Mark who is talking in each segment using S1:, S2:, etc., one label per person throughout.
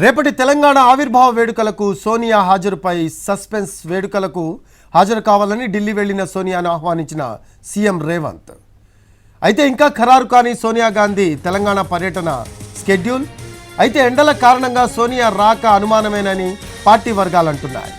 S1: రేపటి తెలంగాణ ఆవిర్భావ వేడుకలకు సోనియా హాజరుపై సస్పెన్స్. వేడుకలకు హాజరు కావాలని ఢిల్లీ వెళ్లిన సోనియాను ఆహ్వానించిన సీఎం రేవంత్. అయితే ఇంకా ఖరారు కాని సోనియా గాంధీ తెలంగాణ పర్యటన స్కెడ్యూల్. అయితే ఎండల కారణంగా సోనియా రాక అనుమానమేనని పార్టీ వర్గాలు అంటున్నాయి.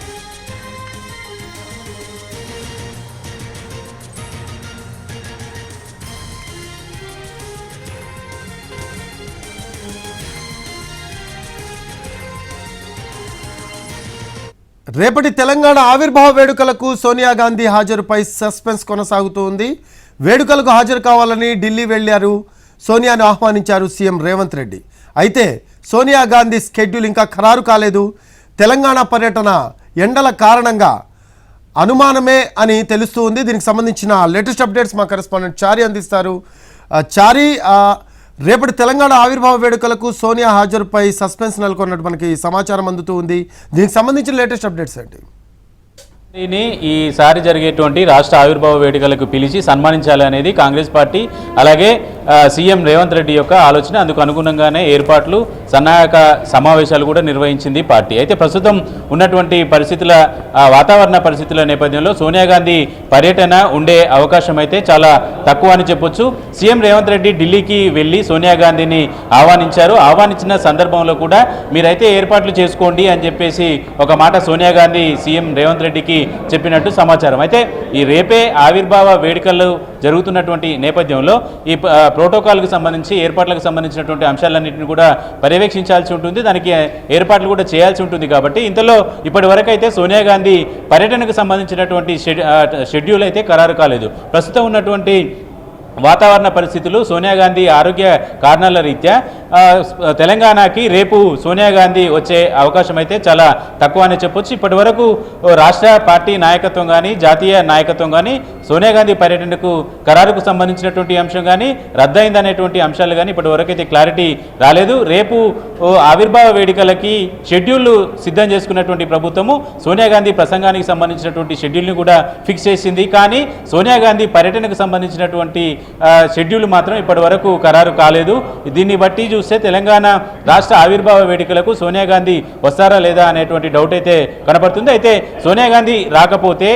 S1: రేపటి తెలంగాణ ఆవిర్భావ వేడుకలకు సోనియా గాంధీ హాజరుపై సస్పెన్స్ కొనసాగుతోంది. వేడుకలకు హాజరు కావాలని ఢిల్లీ వెళ్లారు. సోనియాను ఆహ్వానించారు సీఎం రేవంత్ రెడ్డి. అయితే సోనియా గాంధీ స్కెడ్యూల్ ఇంకా ఖరారు కాలేదు. తెలంగాణ పర్యటన ఎండల కారణంగా అనుమానమే అని తెలుస్తుంది. దీనికి సంబంధించిన లేటెస్ట్ అప్డేట్స్ మా కరెస్పాండెంట్ చారి అందిస్తారు. చారి, రేపటి తెలంగాణ ఆవిర్భావ వేడుకలకు సోనియా హాజరుపై సస్పెన్స్ నెలకొన్నట్టు మనకి సమాచారం అందుతూ ఉంది. దీనికి సంబంధించిన లేటెస్ట్ అప్డేట్స్ ఏంటి?
S2: ఈసారి జరిగేటువంటి రాష్ట్ర ఆవిర్భావ వేడుకలకు పిలిచి సన్మానించాలి అనేది కాంగ్రెస్ పార్టీ అలాగే సీఎం రేవంత్ రెడ్డి యొక్క ఆలోచన. అందుకు అనుగుణంగానే ఏర్పాట్లు, సన్నాహక సమావేశాలు కూడా నిర్వహించింది పార్టీ. అయితే ప్రస్తుతం ఉన్నటువంటి పరిస్థితుల వాతావరణ పరిస్థితుల నేపథ్యంలో సోనియా గాంధీ పర్యటన ఉండే అవకాశం అయితే చాలా తక్కువ అని చెప్పొచ్చు. సీఎం రేవంత్ రెడ్డి ఢిల్లీకి వెళ్ళి సోనియా గాంధీని ఆహ్వానించారు. ఆహ్వానించిన సందర్భంలో కూడా మీరైతే ఏర్పాట్లు చేసుకోండి అని చెప్పేసి ఒక మాట సోనియా గాంధీ సీఎం రేవంత్ రెడ్డికి చెప్పినట్టు సమాచారం. అయితే ఈ రేపే ఆవిర్భావ వేడుకలు జరుగుతున్నటువంటి నేపథ్యంలో ఈ ప్రోటోకాల్కి సంబంధించి, ఏర్పాట్లకు సంబంధించినటువంటి అంశాలన్నింటినీ కూడా పర్యవేక్షించాల్సి ఉంటుంది. దానికి ఏర్పాట్లు కూడా చేయాల్సి ఉంటుంది. కాబట్టి ఇంతలో ఇప్పటి వరకు అయితే సోనియా గాంధీ పర్యటనకు సంబంధించినటువంటి షెడ్యూల్ అయితే ఖరారు కాలేదు. ప్రస్తుతం ఉన్నటువంటి వాతావరణ పరిస్థితులు, సోనియా గాంధీ ఆరోగ్య కారణాల రీత్యా తెలంగాణకి రేపు సోనియా గాంధీ వచ్చే అవకాశం అయితే చాలా తక్కువ అని చెప్పొచ్చు. ఇప్పటి వరకు రాష్ట్ర పార్టీ నాయకత్వం కానీ, జాతీయ నాయకత్వం కానీ సోనియా గాంధీ పర్యటనకు ఖరారుకు సంబంధించినటువంటి అంశం కానీ, రద్దయిందనేటువంటి అంశాలు కానీ ఇప్పటి వరకు అయితే క్లారిటీ రాలేదు. రేపు ఆవిర్భావ వేడుకలకి షెడ్యూల్ సిద్ధం చేసుకున్నటువంటి ప్రభుత్వము సోనియా గాంధీ ప్రసంగానికి సంబంధించినటువంటి షెడ్యూల్ని కూడా ఫిక్స్ చేసింది. కానీ సోనియా గాంధీ పర్యటనకు సంబంధించినటువంటి షెడ్యూల్ మాత్రం ఇప్పటి వరకు ఖరారు కాలేదు. దీన్ని బట్టి చూస్తే తెలంగాణ రాష్ట్ర ఆవిర్భావ వేడుకలకు సోనియా గాంధీ వస్తారా లేదా అనేటువంటి డౌట్ అయితే కనపడుతుంది. అయితే సోనియా గాంధీ రాకపోతే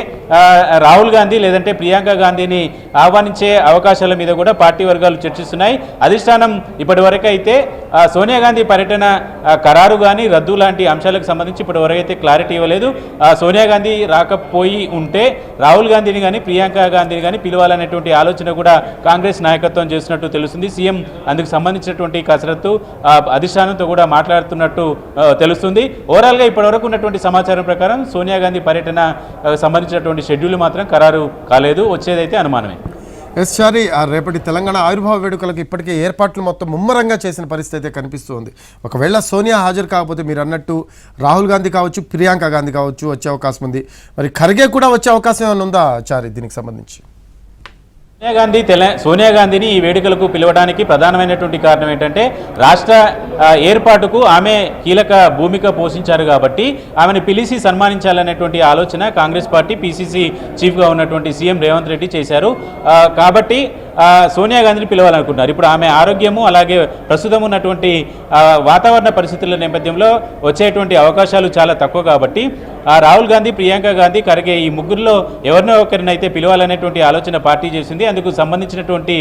S2: రాహుల్ గాంధీ లేదంటే ప్రియాంక గాంధీని ఆహ్వానించే అవకాశాల మీద కూడా పార్టీ వర్గాలు చర్చిస్తున్నాయి. అధిష్టానం ఇప్పటి వరకు అయితే సోనియా గాంధీ పర్యటన ఖరారు కానీ, రద్దు లాంటి అంశాలకు సంబంధించి ఇప్పటి వరకు అయితే క్లారిటీ ఇవ్వలేదు. సోనియా గాంధీ రాకపోయి ఉంటే రాహుల్ గాంధీని కానీ, ప్రియాంక గాంధీని కానీ పిలవాలనేటువంటి ఆలోచన కూడా కాంగ్రెస్ నాయకత్వం చేసినట్టు తెలుస్తుంది. సీఎం అందుకు సంబంధించినటువంటి కసరత్తు అధిష్టానంతో కూడా మాట్లాడుతున్నట్టు తెలుస్తుంది. ఓవరాల్గా ఇప్పటివరకు ఉన్నటువంటి సమాచారం ప్రకారం సోనియా గాంధీ పర్యటన సంబంధించినటువంటి షెడ్యూల్ మాత్రం ఖరారు కాలేదు. వచ్చేదైతే అనుమానమే.
S1: ఎస్ చారి, రేపటి తెలంగాణ ఆవిర్భావ వేడుకలకు ఇప్పటికే ఏర్పాట్లు మొత్తం ముమ్మరంగా చేసిన పరిస్థితి అయితే కనిపిస్తుంది. ఒకవేళ సోనియా హాజరు కాకపోతే మీరు అన్నట్టు రాహుల్ గాంధీ కావచ్చు, ప్రియాంక గాంధీ కావచ్చు వచ్చే అవకాశం ఉంది. మరి ఖర్గే కూడా వచ్చే అవకాశం ఏమైనా ఉందా చారి దీనికి సంబంధించి?
S2: సోనియా గాంధీని ఈ వేడుకలకు పిలవడానికి ప్రధానమైనటువంటి కారణం ఏంటంటే రాష్ట్ర ఏర్పాటుకు ఆమె కీలక భూమిక పోషించారు కాబట్టి ఆమెను పిలిచి సన్మానించాలనేటువంటి ఆలోచన కాంగ్రెస్ పార్టీ పీసీసీ చీఫ్గా ఉన్నటువంటి సీఎం రేవంత్ రెడ్డి చేశారు. కాబట్టి సోనియా గాంధీని పిలవాలనుకుంటున్నారు. ఇప్పుడు ఆమె ఆరోగ్యము అలాగే ప్రస్తుతం ఉన్నటువంటి వాతావరణ పరిస్థితుల నేపథ్యంలో వచ్చేటువంటి అవకాశాలు చాలా తక్కువ కాబట్టి రాహుల్ గాంధీ, ప్రియాంక గాంధీ, ఖర్గే ఈ ముగ్గురులో ఎవరినో ఒకరినైతే పిలవాలనేటువంటి ఆలోచన పార్టీ చేసింది. అందుకు సంబంధించినటువంటి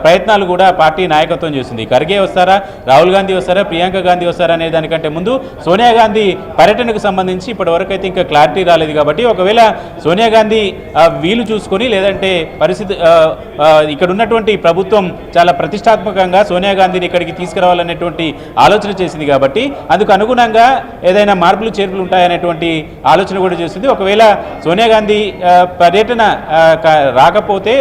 S2: ప్రయత్నాలు కూడా పార్టీ నాయకత్వం చేసింది. ఖర్గే వస్తారా, రాహుల్ గాంధీ వస్తారా, ప్రియాంక గాంధీ వస్తారా అనే దానికంటే ముందు సోనియా గాంధీ పర్యటనకు సంబంధించి ఇప్పటి వరకు అయితే ఇంకా క్లారిటీ రాలేదు. కాబట్టి ఒకవేళ సోనియా గాంధీ వీలు చూసుకొని లేదంటే పరిస్థితి ఇక్కడ ఉన్నటువంటి ప్రభుత్వం చాలా ప్రతిష్టాత్మకంగా సోనియా గాంధీని ఇక్కడికి తీసుకురావాలనేటువంటి ఆలోచన చేసింది. కాబట్టి అందుకు అనుగుణంగా ఏదైనా మార్పులు చేర్పులు ఉంటాయనేటువంటి ఆలోచన కూడా చేస్తుంది. ఒకవేళ సోనియా గాంధీ పర్యటన రాకపోతే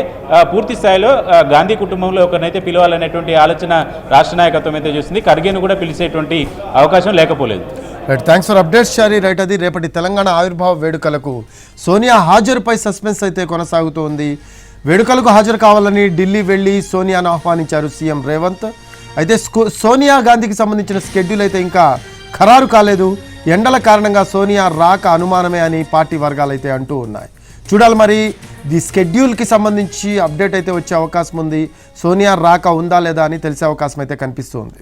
S2: పూర్తి స్థాయిలో గాంధీ కుటుంబంలో ఒకరినైతే పిలవాలనేటువంటి ఆలోచన రాష్ట్ర నాయకత్వం అయితే చేస్తుంది. ఖర్గేను కూడా పిలిచేటువంటి అవకాశం లేకపోలేదు.
S1: Right, thanks for updates Chari. Right, అది రేపటి తెలంగాణ ఆవిర్భావ వేడుకలకు సోనియా హాజరుపై సస్పెన్స్ అయితే కొనసాగుతోంది. వేడుకలకు హాజరు కావాలని ఢిల్లీ వెళ్లి సోనియాను ఆహ్వానించారు సీఎం రేవంత్. అయితే సోనియా గాంధీకి సంబంధించిన స్కెడ్యూల్ అయితే ఇంకా ఖరారు కాలేదు. ఎండల కారణంగా సోనియా రాక అనుమానమే అని పార్టీ వర్గాలు అయితే అంటూ ఉన్నాయి. చూడాలి మరి ది స్కెడ్యూల్కి సంబంధించి అప్డేట్ అయితే వచ్చే అవకాశం ఉంది. సోనియా రాక ఉందా లేదా అని తెలిసే అవకాశం అయితే కనిపిస్తుంది.